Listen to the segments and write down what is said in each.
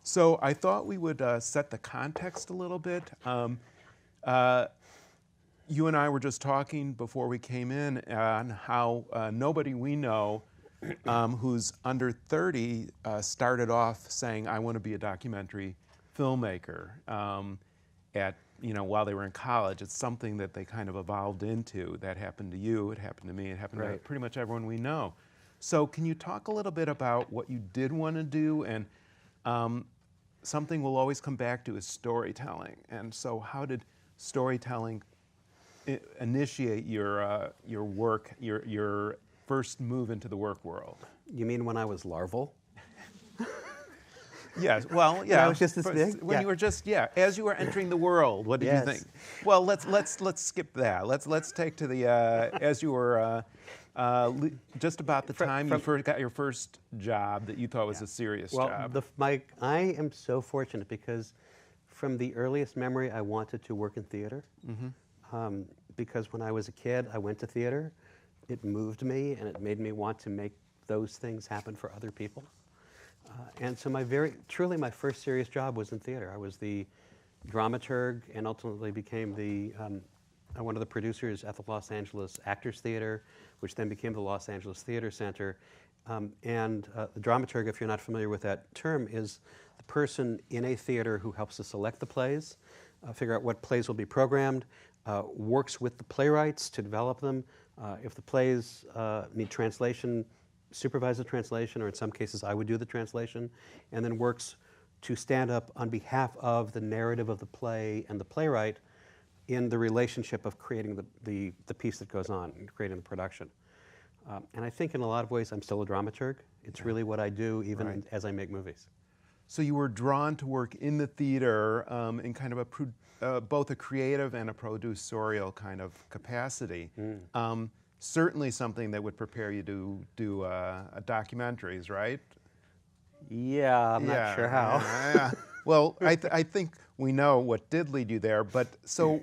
So I thought we would set the context a little bit. You and I were just talking before we came in on how nobody we know who's under 30 started off saying, I want to be a documentary filmmaker while they were in college. It's something that they kind of evolved into. That happened to you, it happened to me, it happened to pretty much everyone we know. So can you talk a little bit about what you did want to do? And something we'll always come back to is storytelling. And so how did storytelling initiate your work, your first move into the work world? You mean when I was larval? Yes. Well, yeah. I was just this big. When you were just as you were entering the world, what did you think? Well, let's skip that. Let's take to the as you were just about the time you first got your first job that you thought was a serious job. I am so fortunate because from the earliest memory I wanted to work in theater. Mm-hmm. Because when I was a kid, I went to theater. It moved me and it made me want to make those things happen for other people. And so truly my first serious job was in theater. I was the dramaturg and ultimately became one of the producers at the Los Angeles Actors Theater, which then became the Los Angeles Theater Center. The dramaturg, if you're not familiar with that term, is the person in a theater who helps to select the plays, figure out what plays will be programmed, works with the playwrights to develop them. If the plays need translation, supervise the translation, or in some cases I would do the translation, and then works to stand up on behalf of the narrative of the play and the playwright in the relationship of creating the piece that goes on, and creating the production. And I think in a lot of ways I'm still a dramaturg. It's really what I do even as I make movies. So you were drawn to work in the theater in kind of both a creative and a producerial kind of capacity. Certainly something that would prepare you to do documentaries, right? Yeah, I'm not sure how. Yeah. Well, I think we know what did lead you there, but so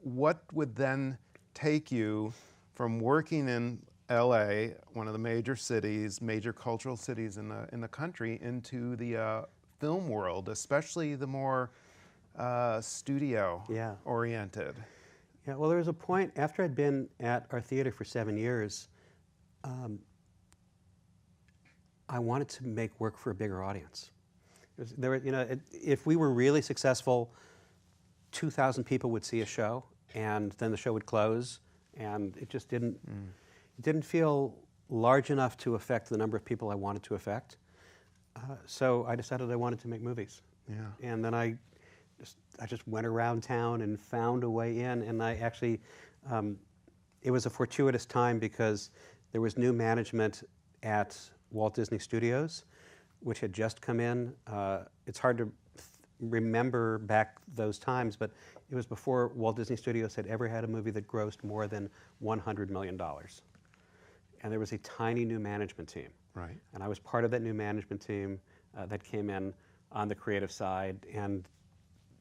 what would then take you from working in LA, one of the major cities, major cultural cities in the country, into the film world, especially the more studio oriented? Yeah, well, there was a point after I'd been at our theater for 7 years, I wanted to make work for a bigger audience. If we were really successful, 2,000 people would see a show, and then the show would close, and it just didn't feel large enough to affect the number of people I wanted to affect. So I decided I wanted to make movies. Yeah. And then I just went around town and found a way in, and I actually, it was a fortuitous time because there was new management at Walt Disney Studios, which had just come in. It's hard to remember back those times, but it was before Walt Disney Studios had ever had a movie that grossed more than $100 million. And there was a tiny new management team. Right. And I was part of that new management team that came in on the creative side and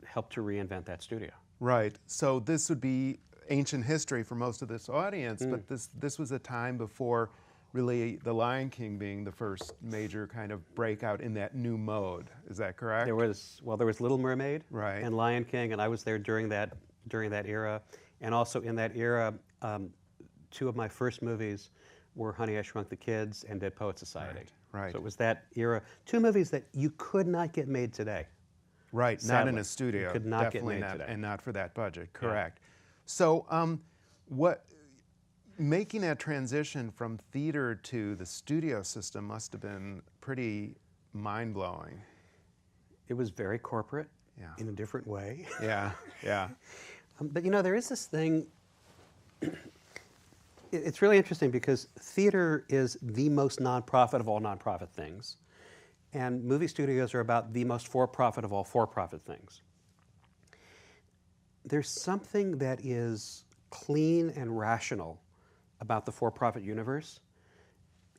helped to reinvent that studio. Right. So this would be ancient history for most of this audience, but this was a time before really The Lion King being the first major kind of breakout in that new mode. Is that correct? There was Little Mermaid and Lion King, and I was there during that era. And also in that era, two of my first movies were Honey, I Shrunk the Kids and Dead Poets Society. Right. So it was that era. Two movies that you could not get made today. Right, Sadly. not in a studio. You could not Definitely get made not, today. and not for that budget. Correct. Yeah. So, making that transition from theater to the studio system must have been pretty mind-blowing. It was very corporate in a different way. Yeah, yeah. But there is this thing. It's really interesting because theater is the most nonprofit of all nonprofit things. And movie studios are about the most for-profit of all for-profit things. There's something that is clean and rational about the for-profit universe.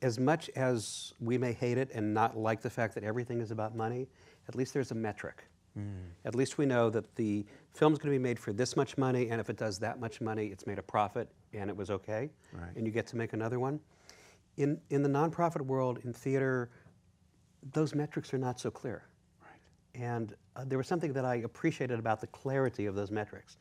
As much as we may hate it and not like the fact that everything is about money, at least there's a metric. At least we know that the film's going to be made for this much money, and if it does that much money, it's made a profit, and it was okay, and you get to make another one. In the nonprofit world, in theater, those metrics are not so clear. And there was something that I appreciated about the clarity of those metrics.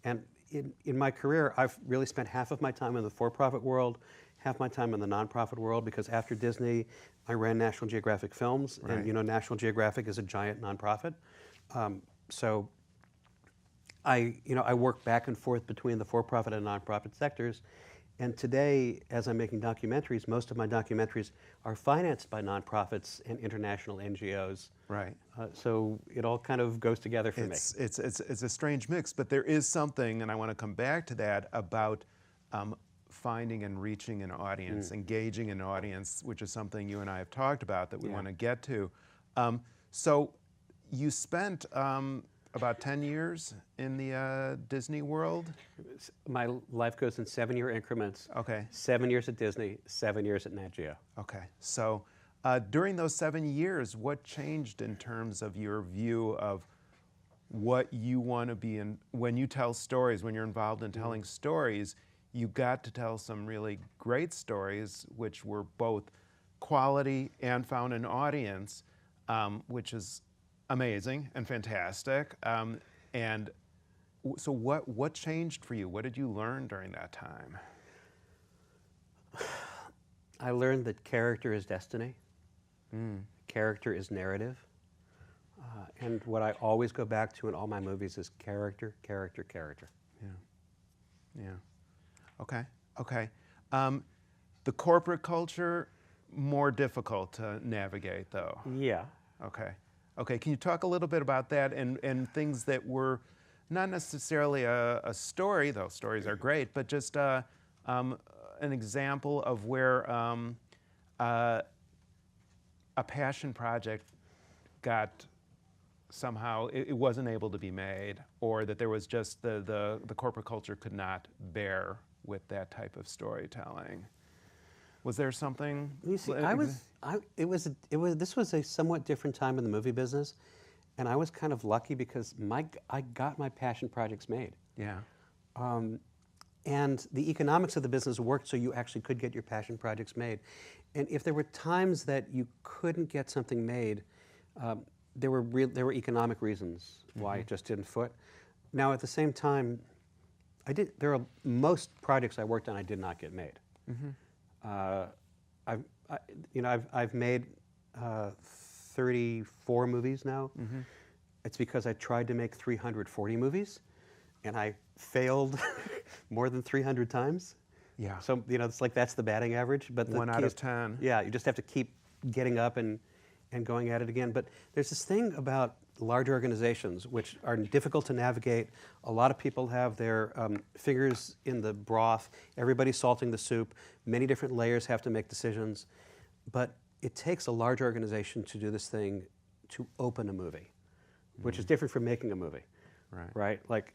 And in my career, I've really spent half of my time in the for-profit world, half my time in the nonprofit world, because after Disney, I ran National Geographic Films, Right. and National Geographic is a giant nonprofit. So I work back and forth between the for-profit and nonprofit sectors. And today, as I'm making documentaries, most of my documentaries are financed by nonprofits and international NGOs. Right. So it all kind of goes together for me. It's a strange mix, but there is something, and I want to come back to that, about finding and reaching an audience, engaging an audience, which is something you and I have talked about that we want to get to. So you spent about 10 years in the Disney world? My life goes in 7-year increments. Okay. 7 years at Disney, 7 years at Nat Geo. Okay. So during those 7 years, what changed in terms of your view of what you want to be in? When you tell stories, when you're involved in telling stories, you got to tell some really great stories, which were both quality and found an audience, which is amazing and fantastic. And so what changed for you? What did you learn during that time? I learned that character is destiny. Character is narrative. And what I always go back to in all my movies is character, character, character. Yeah. Yeah. Okay. Okay. The corporate culture, more difficult to navigate, though. Yeah. Okay. Okay. Can you talk a little bit about that and things that were not necessarily a story, though stories are great, but just an example of where a passion project got somehow, it wasn't able to be made, or that there was just the corporate culture could not bear with that type of storytelling. Was there something? You see, this was a somewhat different time in the movie business, and I was kind of lucky because I got my passion projects made. Yeah. And the economics of the business worked so you actually could get your passion projects made. And if there were times that you couldn't get something made, there were economic reasons why it just didn't foot. Now, at the same time, most projects I worked on I did not get made. I've made 34 movies now. It's because I tried to make 340 movies, and I failed more than 300 times. Yeah. So it's like that's the batting average. But 1 out of 10. Yeah, you just have to keep getting up and going at it again. But there's this thing about large organizations which are difficult to navigate. A lot of people have their fingers in the broth. Everybody's salting the soup. Many different layers have to make decisions. But it takes a large organization to do this thing, to open a movie, which is different from making a movie. Right? Like,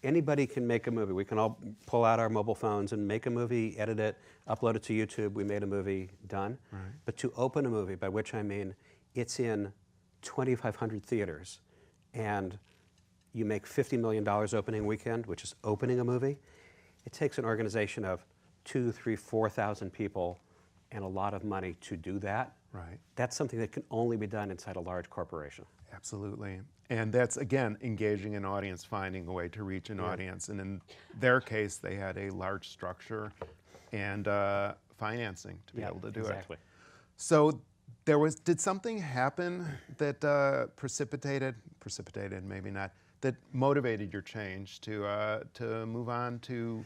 anybody can make a movie. We can all pull out our mobile phones and make a movie, edit it, upload it to YouTube. We made a movie, done. Right. But to open a movie, by which I mean it's in 2,500 theaters, and you make $50 million opening weekend, which is opening a movie, it takes an organization of 2,000, 3,000, 4,000 people and a lot of money to do that. Right. That's something that can only be done inside a large corporation. Absolutely. And that's, again, engaging an audience, finding a way to reach an audience. And in their case, they had a large structure and financing to be able to do it. So did something happen that precipitated, maybe not, that motivated your change to move on to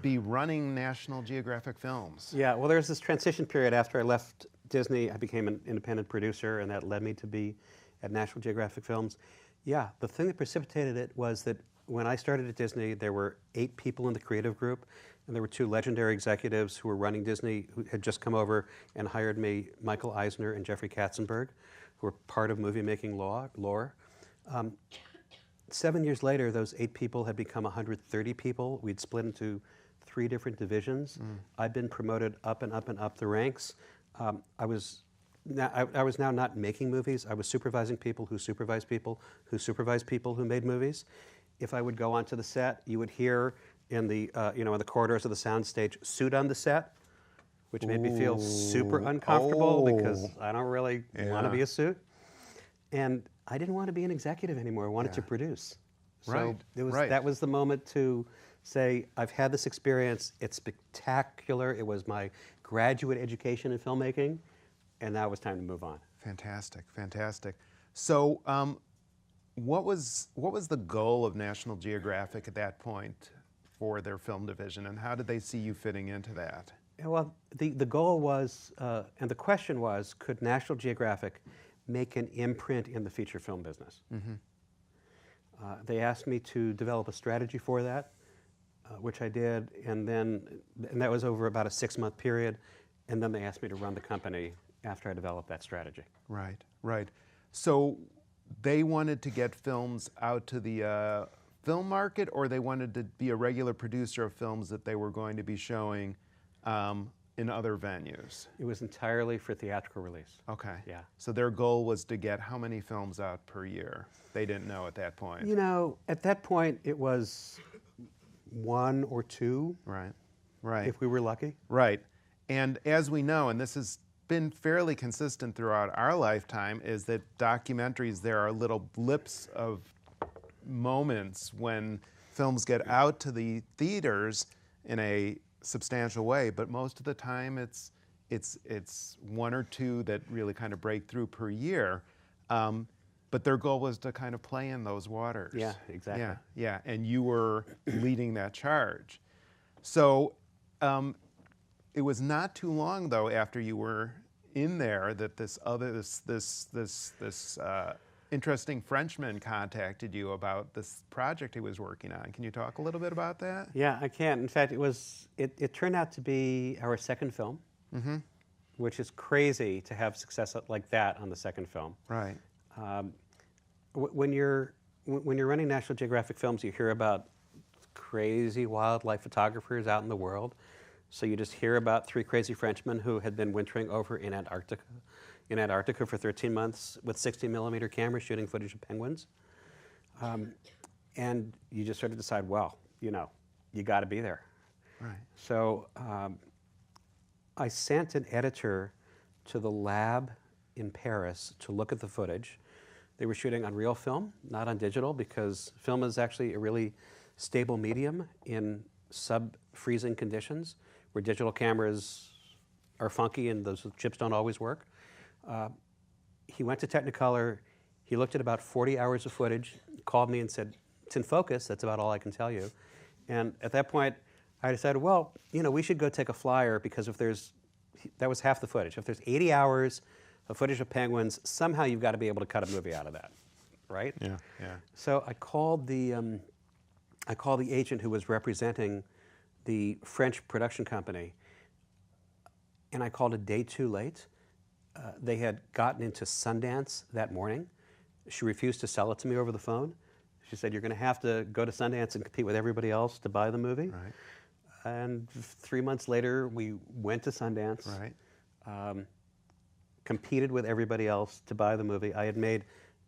be running National Geographic Films? Yeah, well, there's this transition period after I left Disney. I became an independent producer, and that led me to be at National Geographic Films. Yeah, the thing that precipitated it was that when I started at Disney, there were 8 people in the creative group, and there were 2 legendary executives who were running Disney who had just come over and hired me, Michael Eisner and Jeffrey Katzenberg, who were part of movie-making lore. 7 years later, those 8 people had become 130 people. We'd split into 3 different divisions. I'd been promoted up and up and up the ranks. I was now not making movies. I was supervising people who supervised people who supervised people who made movies. If I would go onto the set, you would hear in the in the corridors of the soundstage, "Suit on the set," which made me feel super uncomfortable because I don't really want to be a suit. And I didn't want to be an executive anymore. I wanted to produce. So Right. that was the moment to say, I've had this experience. It's spectacular. It was my graduate education in filmmaking, and now it was time to move on. Fantastic, fantastic. So, what was the goal of National Geographic at that point for their film division, and how did they see you fitting into that? Well, the goal was, and the question was, could National Geographic make an imprint in the feature film business? Mm-hmm. They asked me to develop a strategy for that, which I did, and that was over about a 6-month period, and then they asked me to run the company after I developed that strategy. Right, right. So they wanted to get films out to the film market, or they wanted to be a regular producer of films that they were going to be showing in other venues? It was entirely for theatrical release. Okay. Yeah. So their goal was to get how many films out per year? They didn't know at that point. You know, at that point, it was 1 or 2. Right, right. If we were lucky. Right. And as we know, and this has been fairly consistent throughout our lifetime, is that documentaries, there are little blips of moments when films get out to the theaters in a substantial way, but most of the time it's 1 or 2 that really kind of break through per year. But their goal was to kind of play in those waters. Yeah, exactly. Yeah, yeah, and you were leading that charge. So it was not too long though after you were in there that this interesting Frenchman contacted you about this project he was working on. Can you talk a little bit about that? Yeah, I can. In fact, it turned out to be our second film, mm-hmm. which is crazy to have success like that on the second film. Right. When you're running National Geographic films, you hear about crazy wildlife photographers out in the world. So you just hear about 3 crazy Frenchmen who had been wintering over in Antarctica for 13 months with 60mm cameras shooting footage of penguins. And you just sort of decide, well, you know, you got to be there. Right. So I sent an editor to the lab in Paris to look at the footage. They were shooting on real film, not on digital, because film is actually a really stable medium in sub-freezing conditions, where digital cameras are funky and those chips don't always work. He went to Technicolor, he looked at about 40 hours of footage, called me and said, it's in focus, that's about all I can tell you. And at that point, I decided, well, you know, we should go take a flyer, because that was half the footage. If there's 80 hours of footage of penguins, somehow you've got to be able to cut a movie out of that, right? Yeah, yeah. So I called the agent who was representing the French production company, and I called a day too late. They had gotten into Sundance that morning. She refused to sell it to me over the phone. She said, you're going to have to go to Sundance and compete with everybody else to buy the movie. Right. And 3 months later, we went to Sundance, right. Competed with everybody else to buy the movie. I had made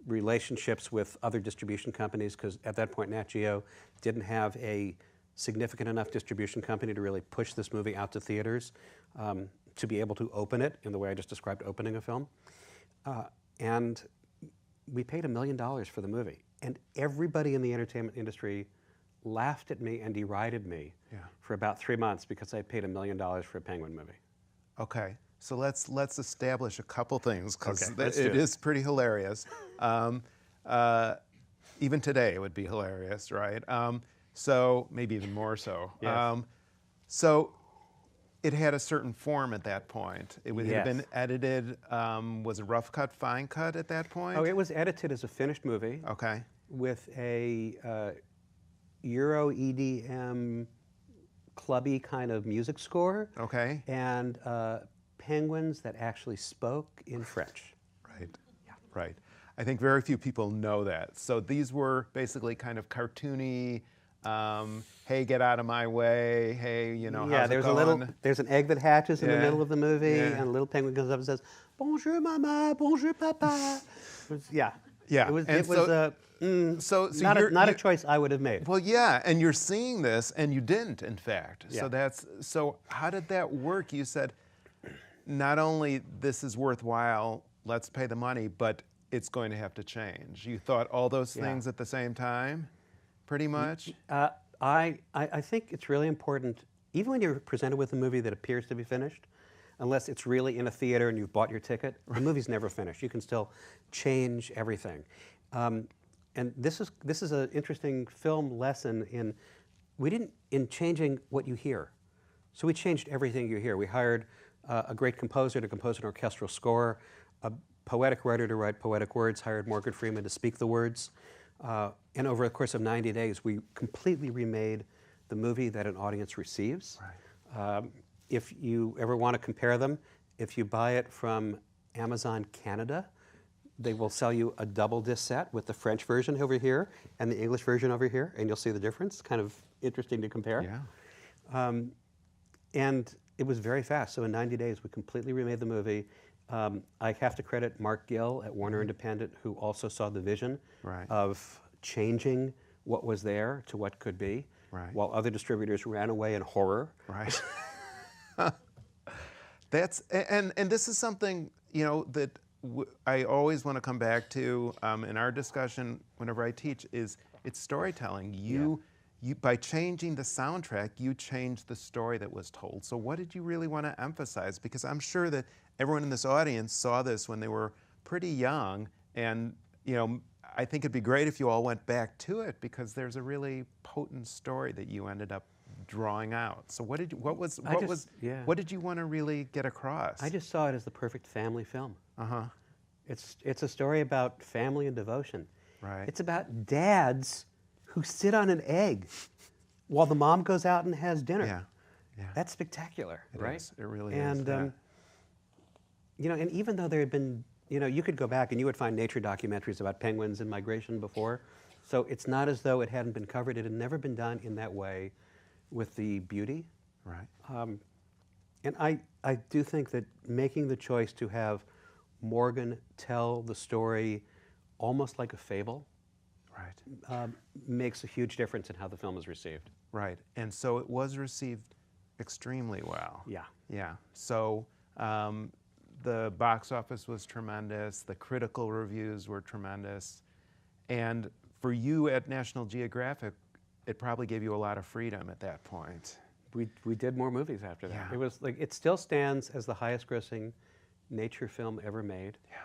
relationships with other distribution companies, because at that point, Nat Geo didn't have a significant enough distribution company to really push this movie out to theaters to be able to open it in the way I just described opening a film. And we paid $1 million for the movie. And everybody in the entertainment industry laughed at me and derided me for about 3 months because I paid $1 million for a Penguin movie. Okay, so let's establish a couple things, because Okay, it is pretty hilarious. Even today it would be hilarious, right? So maybe even more so. Yes. So it had a certain form at that point. It had Yes. been edited. Was it rough cut, fine cut at that point? Oh, it was edited as a finished movie. Okay. With a Euro EDM clubby kind of music score. Okay. And penguins that actually spoke in French. Right. Yeah. Right. I think very few people know that. So these were basically kind of cartoony. Hey, get out of my way. Hey, you know, how's it going? There's an egg that hatches in the Yeah. middle of the movie, Yeah. and a little penguin comes up and says, "Bonjour, mama. Bonjour, papa." Yeah. Yeah. It was. And It was so not a choice I would have made. Well, yeah, and you're seeing this, and you didn't, in fact. Yeah. So how did that work? You said, not only this is worthwhile, let's pay the money, but it's going to have to change? You thought all those things at the same time, pretty much? I think it's really important, even when you're presented with a movie that appears to be finished, unless it's really in a theater and you've bought your ticket, the movie's never finished. You can still change everything. And this is an interesting film lesson in changing what you hear. So we changed everything you hear. We hired a great composer to compose an orchestral score, a poetic writer to write poetic words, hired Morgan Freeman to speak the words. And over the course of 90 days, we completely remade the movie that an audience receives. Right. If you ever want to compare them, if you buy it from Amazon Canada, they will sell you a double disc set with the French version over here and the English version over here, and you'll see the difference. Kind of interesting to compare. Yeah. And it was very fast. So in 90 days, we completely remade the movie. I have to credit Mark Gill at Warner Independent, who also saw the vision of changing what was there to what could be, while other distributors ran away in horror. Right. And this is something, you know, that I always want to come back to in our discussion whenever I teach is it's storytelling. You by changing the soundtrack, you changed the story that was told. So what did you really want to emphasize? Because I'm sure that everyone in this audience saw this when they were pretty young, and you know, I think it'd be great if you all went back to it because there's a really potent story that you ended up drawing out. So what did you want to really get across? I just saw it as the perfect family film. Uh-huh. It's a story about family and devotion. Right. It's about dads who sit on an egg while the mom goes out and has dinner. Yeah. Yeah. That's spectacular, right? Is. It really is. And you know, and even though there had been, you know, you could go back and you would find nature documentaries about penguins and migration before. So it's not as though it hadn't been covered. It had never been done in that way with the beauty. Right. And I do think that making the choice to have Morgan tell the story almost like a fable makes a huge difference in how the film is received. Right. And so it was received extremely well. Yeah. Yeah. So the box office was tremendous. The critical reviews were tremendous. And for you at National Geographic, it probably gave you a lot of freedom at that point. We did more movies after that. Yeah. It was like, it still stands as the highest grossing nature film ever made. Yeah.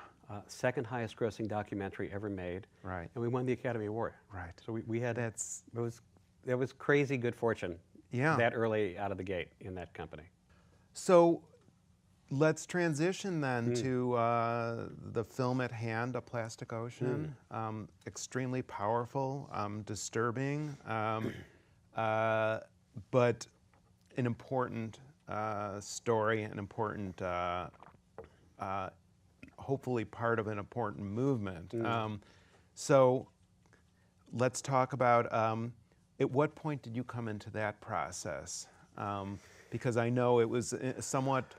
Second highest grossing documentary ever made. Right. And we won the Academy Award. Right. So we had, it was crazy good fortune that early out of the gate in that company. So let's transition then to the film at hand, A Plastic Ocean. Extremely powerful, disturbing, but an important story, an important, hopefully part of an important movement. So let's talk about, at what point did you come into that process? Because I know it was somewhat,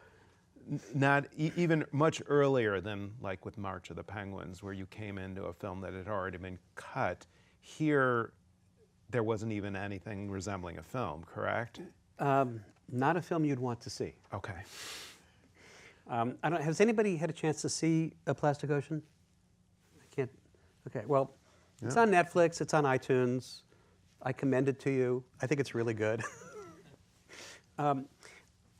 not even much earlier than like with March of the Penguins, where you came into a film that had already been cut. Here, there wasn't even anything resembling a film, correct? Not a film you'd want to see. Okay. Has anybody had a chance to see A Plastic Ocean? I can't. Okay, well, it's on Netflix, it's on iTunes. I commend it to you. I think it's really good.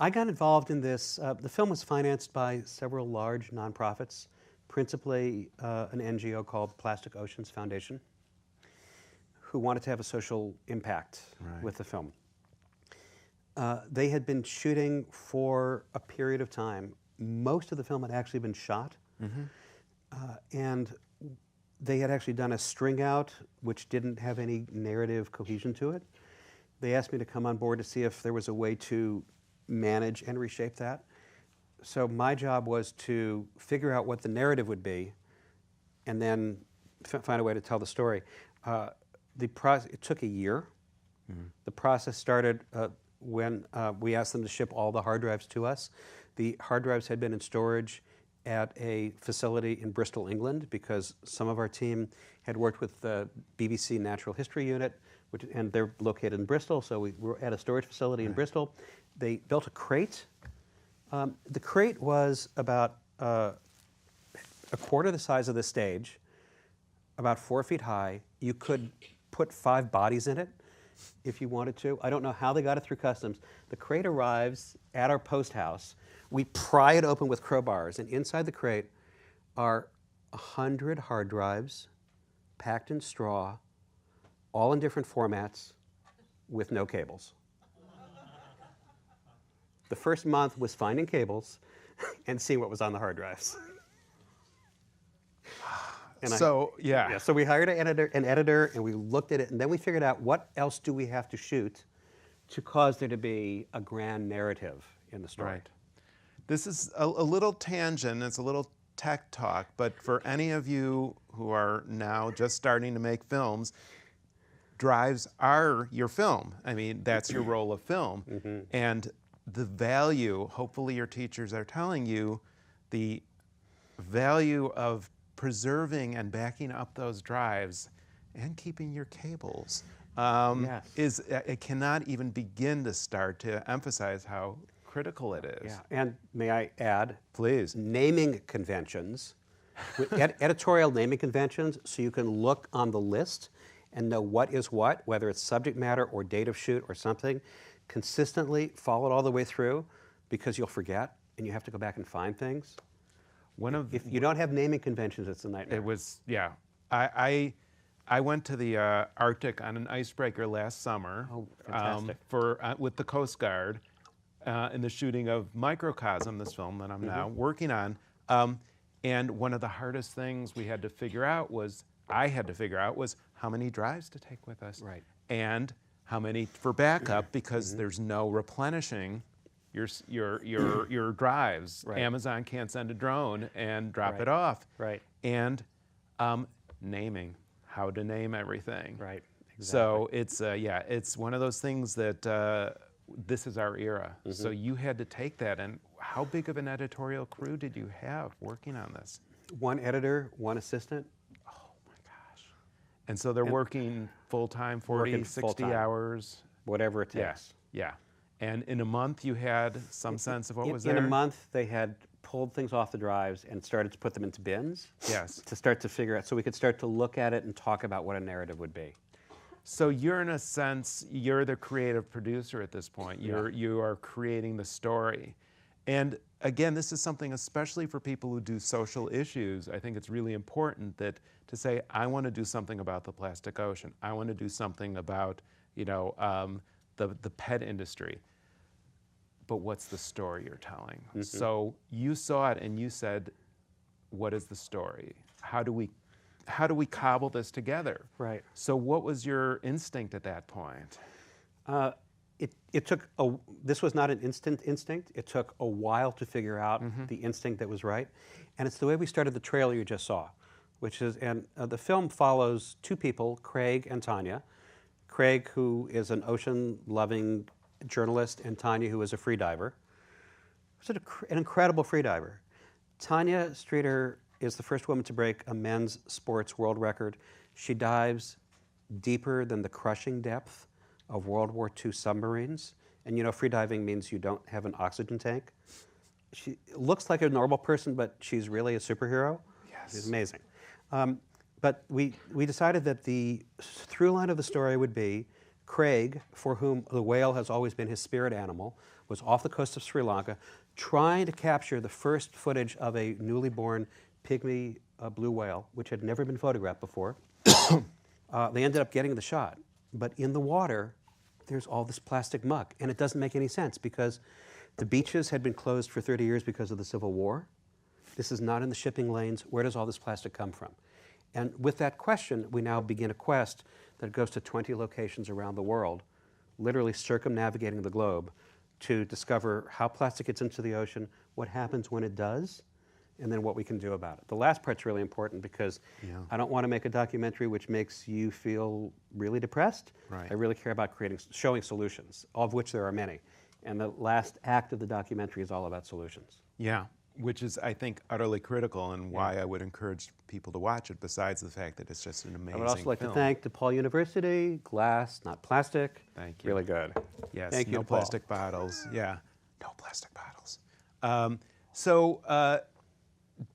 I got involved in this. The film was financed by several large nonprofits, principally an NGO called Plastic Oceans Foundation, who wanted to have a social impact with the film. They had been shooting for a period of time. Most of the film had actually been shot, and they had actually done a string out, which didn't have any narrative cohesion to it. They asked me to come on board to see if there was a way to manage and reshape that. So my job was to figure out what the narrative would be, and then find a way to tell the story. It took a year. The process started when we asked them to ship all the hard drives to us. The hard drives had been in storage at a facility in Bristol, England, because some of our team had worked with the BBC Natural History Unit, and they're located in Bristol, so we were at a storage facility in Bristol. They built a crate. The crate was about a quarter the size of the stage, about 4 feet high. You could put 5 bodies in it if you wanted to. I don't know how they got it through customs. The crate arrives at our post house. We pry it open with crowbars, and inside the crate are 100 hard drives packed in straw, all in different formats, with no cables. The first month was finding cables and seeing what was on the hard drives. So we hired an editor, and we looked at it, and then we figured out what else do we have to shoot to cause there to be a grand narrative in the story. Right. This is a little tangent, it's a little tech talk, but for any of you who are now just starting to make films, drives are your film. I mean, that's your roll of film. Mm-hmm. And the value, hopefully your teachers are telling you, the value of preserving and backing up those drives and keeping your cables is, it cannot even begin to start to emphasize how critical it is. Yeah, and may I add, please, naming conventions, editorial naming conventions, so you can look on the list and know what is what, whether it's subject matter or date of shoot or something. Consistently follow it all the way through, because you'll forget and you have to go back and find things. If you don't have naming conventions, it's a nightmare. It was, yeah. I went to the Arctic on an icebreaker last summer. Oh, fantastic. With the Coast Guard in the shooting of Microcosm, this film that I'm now working on. And one of the hardest things I had to figure out was how many drives to take with us. Right. And how many for backup, because there's no replenishing your drives. Right. Amazon can't send a drone and drop Right. it off. Right. And naming, how to name everything. Right. Exactly. So it's one of those things that this is our era. So you had to take that. And how big of an editorial crew did you have working on this? 1 editor, 1 assistant. And so they're working full-time, 40, 60 full-time. hours? Whatever it takes. Yeah. And in a month you had some sense of what was there? In a month, they had pulled things off the drives and started to put them into bins. Yes. To start to figure out, so we could start to look at it and talk about what a narrative would be. So you're, in a sense, you're the creative producer at this point. You are creating the story. And again, this is something, especially for people who do social issues, I think it's really important that to say, I want to do something about the plastic ocean. I want to do something about, the pet industry. But what's the story you're telling? So you saw it and you said, what is the story? How do we cobble this together? Right. So what was your instinct at that point? It took this was not an instant instinct. It took a while to figure out the instinct that was right. And it's the way we started the trailer you just saw, which is, the film follows 2 people, Craig and Tanya. Craig, who is an ocean-loving journalist, and Tanya, who is a freediver. She's an incredible freediver. Tanya Streeter is the first woman to break a men's sports world record. She dives deeper than the crushing depth of World War II submarines. And freediving means you don't have an oxygen tank. She looks like a normal person, but she's really a superhero. Yes. She's amazing. But we decided that the through line of the story would be Craig, for whom the whale has always been his spirit animal, was off the coast of Sri Lanka trying to capture the first footage of a newly born pygmy blue whale, which had never been photographed before. They ended up getting the shot. But in the water, there's all this plastic muck, and it doesn't make any sense because the beaches had been closed for 30 years because of the Civil War. This is not in the shipping lanes. Where does all this plastic come from? And with that question, we now begin a quest that goes to 20 locations around the world, literally circumnavigating the globe to discover how plastic gets into the ocean, what happens when it does, and then what we can do about it. The last part's really important because I don't want to make a documentary which makes you feel really depressed. Right. I really care about showing solutions, of which there are many. And the last act of the documentary is all about solutions. Yeah, which is, I think, utterly critical and why I would encourage people to watch it, besides the fact that it's just an amazing film. I would also like to thank DePaul University, glass, not plastic. Thank you. Really good. Yes, thank you, no DePaul. plastic bottles. Yeah, no plastic bottles.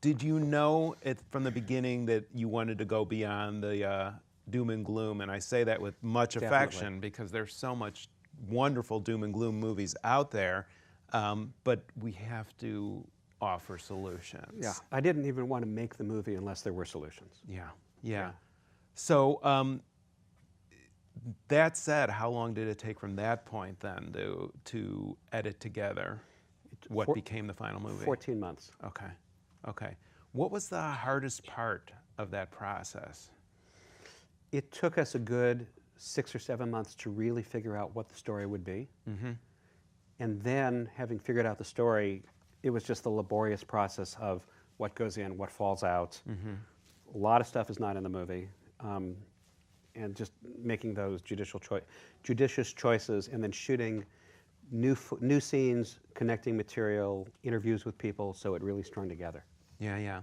Did you know from the beginning that you wanted to go beyond the doom and gloom? And I say that with much affection because there's so much wonderful doom and gloom movies out there, but we have to offer solutions. Yeah, I didn't even want to make the movie unless there were solutions. Yeah. So that said, how long did it take from that point then to edit together what became the final movie? 14 months. Okay. What was the hardest part of that process? It took us a good 6 or 7 months to really figure out what the story would be. Mm-hmm. And then, having figured out the story, it was just the laborious process of what goes in, what falls out. Mm-hmm. A lot of stuff is not in the movie. And just making those judicious choices, and then shooting new scenes, connecting material, interviews with people, so it really strung together. Yeah.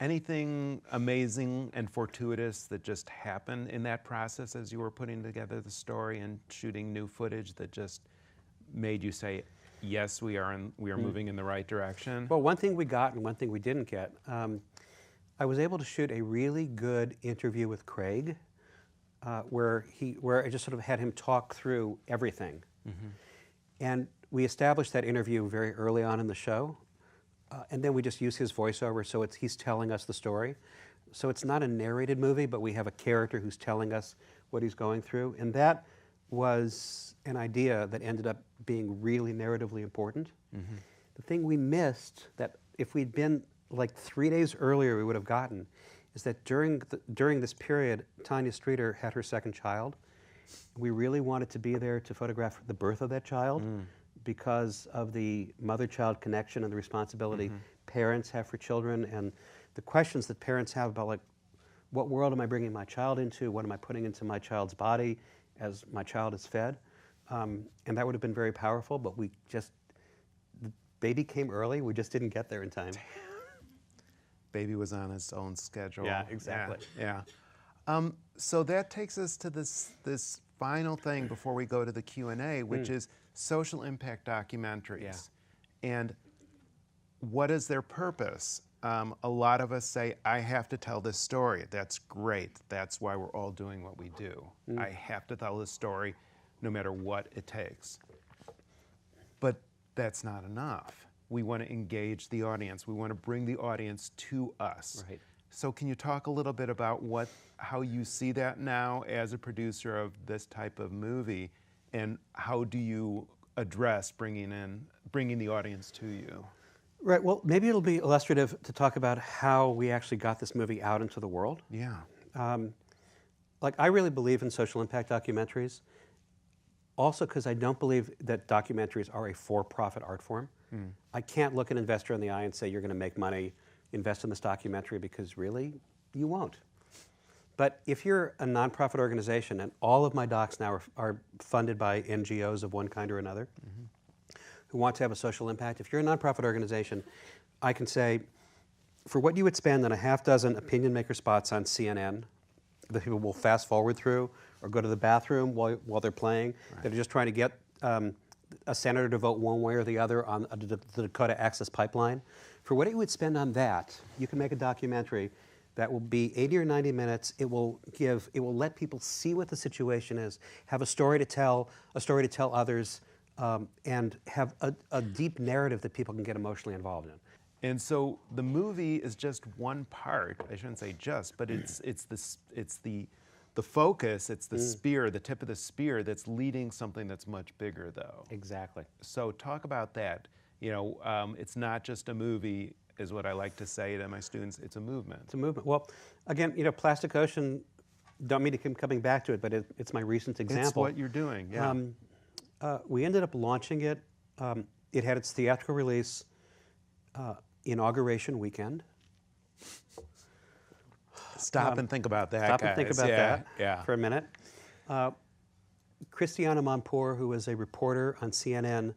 Anything amazing and fortuitous that just happened in that process as you were putting together the story and shooting new footage that just made you say, yes, we are moving in the right direction? Well, one thing we got and one thing we didn't get. I was able to shoot a really good interview with Craig, where I just sort of had him talk through everything. Mm-hmm. And we established that interview very early on in the show, and then we just use his voiceover, so he's telling us the story. So it's not a narrated movie, but we have a character who's telling us what he's going through, and that was an idea that ended up being really narratively important. Mm-hmm. The thing we missed, that if we'd been like 3 days earlier we would have gotten, is that during this period, Tanya Streeter had her second child. We really wanted to be there to photograph the birth of that child because of the mother-child connection and the responsibility parents have for children, and the questions that parents have about, like, what world am I bringing my child into? What am I putting into my child's body as my child is fed? And that would have been very powerful, but the baby came early. We just didn't get there in time. Baby was on its own schedule. Yeah, exactly. Yeah. So that takes us to this final thing before we go to the Q&A, which is social impact documentaries. Yeah. And what is their purpose? A lot of us say, I have to tell this story. That's great. That's why we're all doing what we do. I have to tell this story no matter what it takes. But that's not enough. We want to engage the audience. We want to bring the audience to us. Right. So can you talk a little bit about how you see that now as a producer of this type of movie, and how do you address bringing the audience to you? Right, well, maybe it'll be illustrative to talk about how we actually got this movie out into the world. Yeah. I really believe in social impact documentaries, also because I don't believe that documentaries are a for-profit art form. I can't look an investor in the eye and say, you're going to make money, invest in this documentary, because really, you won't. But if you're a nonprofit organization, and all of my docs now are funded by NGOs of one kind or another, who want to have a social impact, if you're a nonprofit organization, I can say, for what you would spend on a half dozen opinion maker spots on CNN, that people will fast forward through or go to the bathroom while they're playing, that are just trying to get a senator to vote one way or the other on the Dakota Access Pipeline, for what you would spend on that, you can make a documentary that will be 80 or 90 minutes. It will let people see what the situation is, have a story to tell others, and have a deep narrative that people can get emotionally involved in. And so the movie is just one part. I shouldn't say just, but it's the focus. It's the spear, the tip of the spear that's leading something that's much bigger, though. Exactly. So talk about that. It's not just a movie, is what I like to say to my students. It's a movement. It's a movement. Well, again, Plastic Ocean, don't mean to keep coming back to it, but it's my recent example. It's what you're doing, yeah. We ended up launching it. It had its theatrical release inauguration weekend. Stop and think about that, Stop guys. and think about that for a minute. Christiana Mampour, who was a reporter on CNN,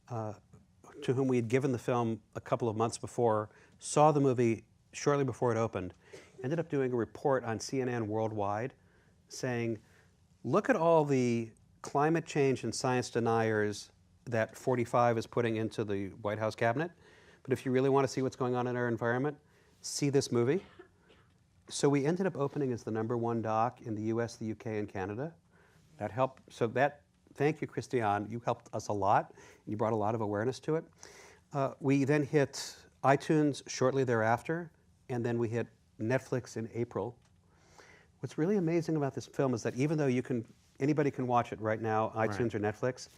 to whom we had given the film a couple of months before, saw the movie shortly before it opened, ended up doing a report on CNN Worldwide saying, look at all the climate change and science deniers that 45 is putting into the White House cabinet, but if you really want to see what's going on in our environment, see this movie. So we ended up opening as the #1 doc in the US, the UK, and Canada. That helped. So that, thank you, Christiane. You helped us a lot. You brought a lot of awareness to it. We then hit iTunes shortly thereafter, and then we hit Netflix in April. What's really amazing about this film is that even though anybody can watch it right now, iTunes or Netflix,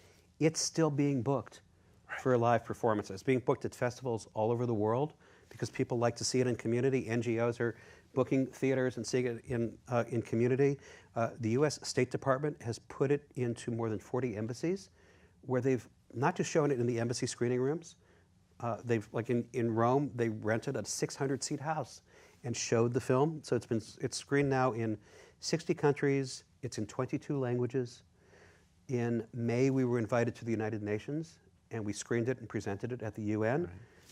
it's still being booked for live performances. It's being booked at festivals all over the world because people like to see it in community. NGOs are booking theaters and seeing it in community. The U.S. State Department has put it into more than 40 embassies, where they've not just shown it in the embassy screening rooms. They've, like in Rome, they rented a 600-seat house and showed the film. So it's screened now in 60 countries. It's in 22 languages. In May, we were invited to the United Nations, and we screened it and presented it at the UN.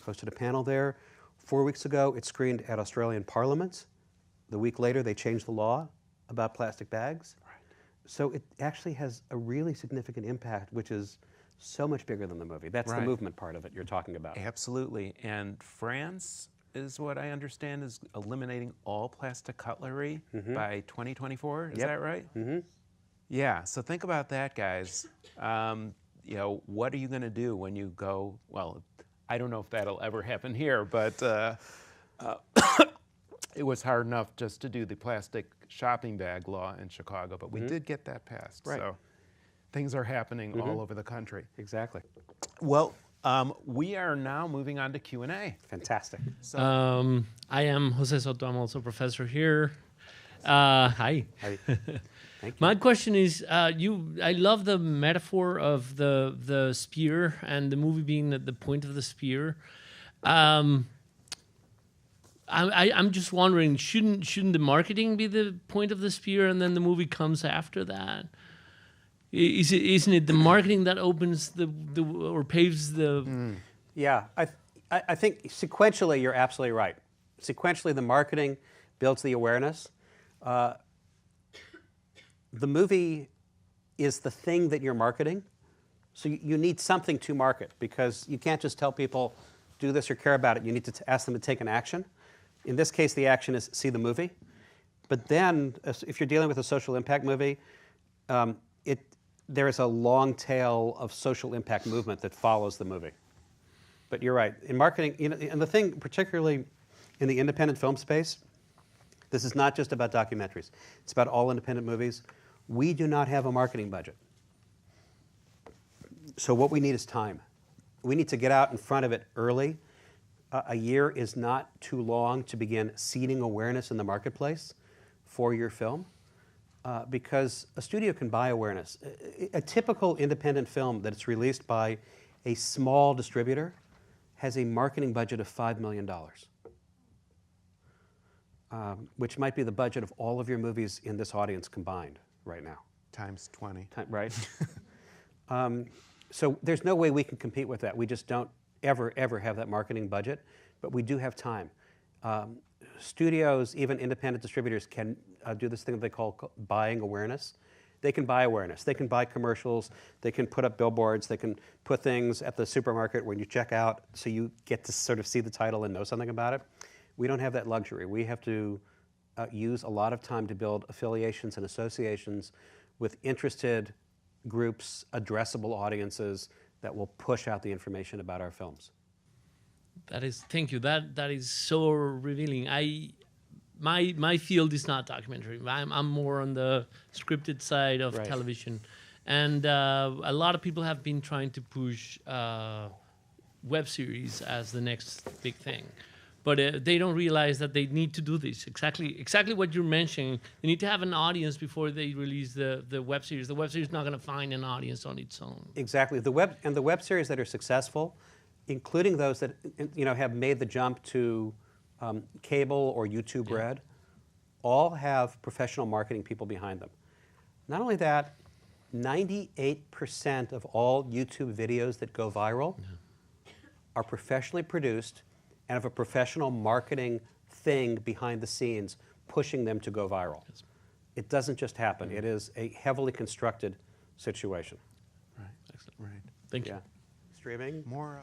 Hosted a panel there. 4 weeks ago, it screened at Australian Parliament. The week later, they changed the law about plastic bags. So it actually has a really significant impact, which is so much bigger than the movie. That's the movement part of it you're talking about. Absolutely. And France is what I understand is eliminating all plastic cutlery by 2024. Is that right? Yeah. So think about that, guys. You know, what are you going to do when you go? Well, I don't know if that'll ever happen here, but it was hard enough just to do the plastic shopping bag law in Chicago, but we did get that passed. So things are happening all over the country. Exactly. Well, we are now moving on to Q&A. Fantastic. So, I am Jose Soto. I'm also a professor here. Hi. Hi. Thank you. My question is, I love the metaphor of the spear and the movie being at the point of the spear. I'm just wondering, shouldn't the marketing be the point of the spear and then the movie comes after that? Isn't it the marketing that opens or paves the? Yeah, I think sequentially you're absolutely right. Sequentially, the marketing builds the awareness. The movie is the thing that you're marketing, so you need something to market, because you can't just tell people do this or care about it. You need to ask them to take an action. In this case, the action is see the movie. But then, if you're dealing with a social impact movie, there is a long tail of social impact movement that follows the movie. But you're right. In marketing, and the thing, particularly in the independent film space, this is not just about documentaries. It's about all independent movies. We do not have a marketing budget. So what we need is time. We need to get out in front of it early. A year is not too long to begin seeding awareness in the marketplace for your film, because a studio can buy awareness. A typical independent film that's released by a small distributor has a marketing budget of $5 million. Which might be the budget of all of your movies in this audience combined right now. Times 20. Right? So there's no way we can compete with that. We just don't ever have that marketing budget, but we do have time. Studios, even independent distributors, can do this thing that they call buying awareness. They can buy awareness. They can buy commercials. They can put up billboards. They can put things at the supermarket when you check out so you get to sort of see the title and know something about it. We don't have that luxury. We have to use a lot of time to build affiliations and associations with interested groups, addressable audiences that will push out the information about our films. Thank you. That is so revealing. My field is not documentary. I'm more on the scripted side of television, and a lot of people have been trying to push web series as the next big thing. But they don't realize that they need to do this. Exactly what you're mentioning. They need to have an audience before they release the web series. The web series is not going to find an audience on its own. Exactly. The web series that are successful, including those that have made the jump to cable or YouTube Red, all have professional marketing people behind them. Not only that, 98% of all YouTube videos that go viral are professionally produced and have a professional marketing thing behind the scenes pushing them to go viral. Yes. It doesn't just happen. It is a heavily constructed situation. Right. Excellent. Right. Thank you. Streaming? More.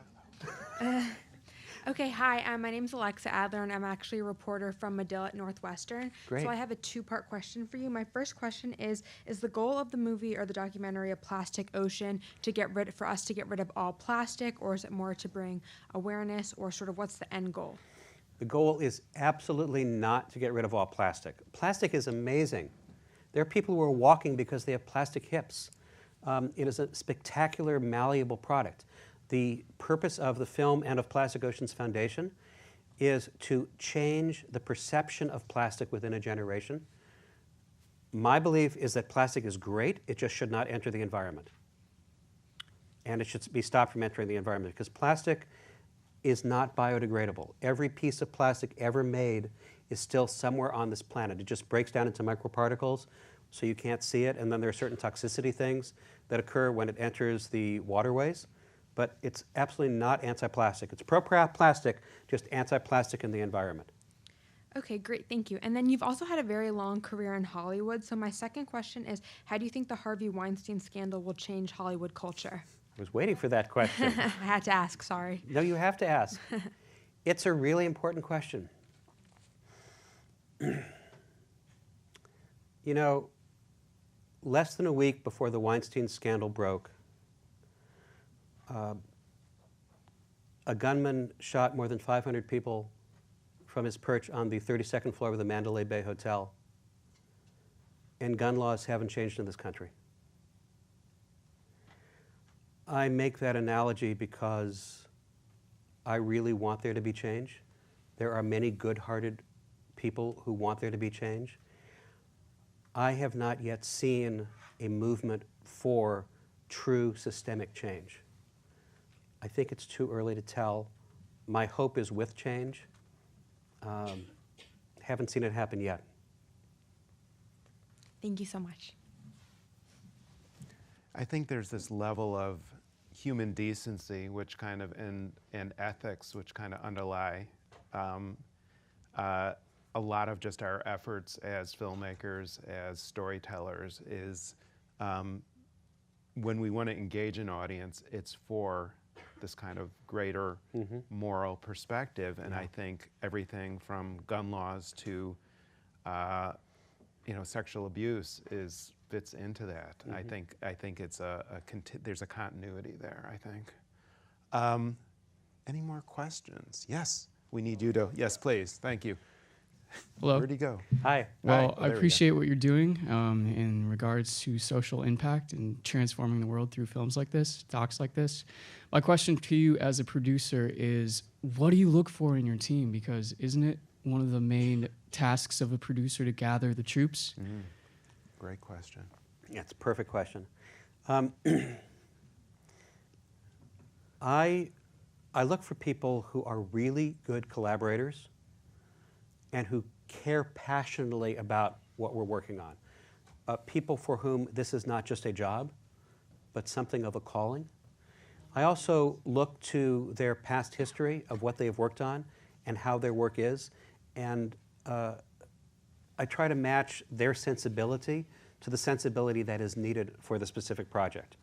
Okay, hi. My name's Alexa Adler, and I'm actually a reporter from Medill at Northwestern. Great. So I have a two-part question for you. My first question is the goal of the movie or the documentary a plastic ocean for us to get rid of all plastic, or is it more to bring awareness, or sort of what's the end goal? The goal is absolutely not to get rid of all plastic. Plastic is amazing. There are people who are walking because they have plastic hips. It is a spectacular, malleable product. The purpose of the film and of Plastic Oceans Foundation is to change the perception of plastic within a generation. My belief is that plastic is great, it just should not enter the environment. And it should be stopped from entering the environment because plastic is not biodegradable. Every piece of plastic ever made is still somewhere on this planet. It just breaks down into microparticles, so you can't see it, and then there are certain toxicity things that occur when it enters the waterways. But it's absolutely not anti-plastic. It's pro-plastic, just anti-plastic in the environment. Okay, great, thank you. And then you've also had a very long career in Hollywood, so my second question is, how do you think the Harvey Weinstein scandal will change Hollywood culture? I was waiting for that question. I had to ask, sorry. No, you have to ask. It's a really important question. You know, less than a week before the Weinstein scandal broke, a gunman shot more than 500 people from his perch on the 32nd floor of the Mandalay Bay Hotel. And gun laws haven't changed in this country. I make that analogy because I really want there to be change. There are many good-hearted people who want there to be change. I have not yet seen a movement for true systemic change. I think it's too early to tell. My hope is with change. Haven't seen it happen yet. Thank you so much. I think there's this level of human decency, which kind of, and ethics, which kind of underlie a lot of just our efforts as filmmakers, as storytellers, is when we want to engage an audience, it's for this kind of greater moral perspective. And I think everything from gun laws to sexual abuse fits into that. I think it's there's a continuity there, I think. Any more questions? Yes, we need you to, yes, please, thank you. Hello. Where'd he go? Hi. Well, I appreciate what you're doing in regards to social impact and transforming the world through films like this, docs like this. My question to you as a producer is, what do you look for in your team? Because isn't it one of the main tasks of a producer to gather the troops? Great question. Yeah, it's a perfect question. I look for people who are really good collaborators and who care passionately about what we're working on. People for whom this is not just a job, but something of a calling. I also look to their past history of what they have worked on and how their work is, and I try to match their sensibility to the sensibility that is needed for the specific project.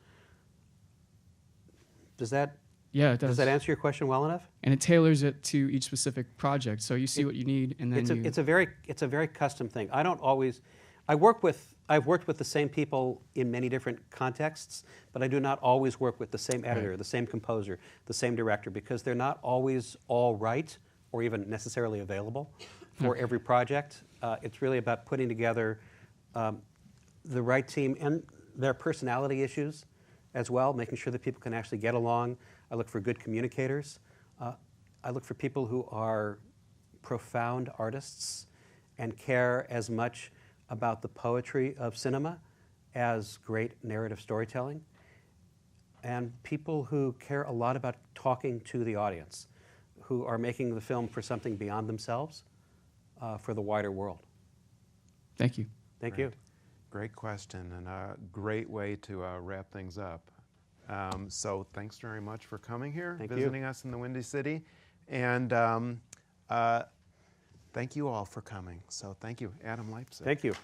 Does that Does that answer your question well enough? And it tailors it to each specific project, so you see what you need, and then it's a very custom thing. I don't always. I've worked with the same people in many different contexts, but I do not always work with the same editor, the same composer, the same director, because they're not always all right or even necessarily available for every project. It's really about putting together the right team and their personality issues as well, making sure that people can actually get along. I look for good communicators. I look for people who are profound artists and care as much about the poetry of cinema as great narrative storytelling, and people who care a lot about talking to the audience, who are making the film for something beyond themselves, for the wider world. Thank you. Thank you. Great question, and a great way to wrap things up. So thanks very much for coming here, visiting us in the Windy City, and thank you all for coming. So thank you, Adam Leipzig. Thank you.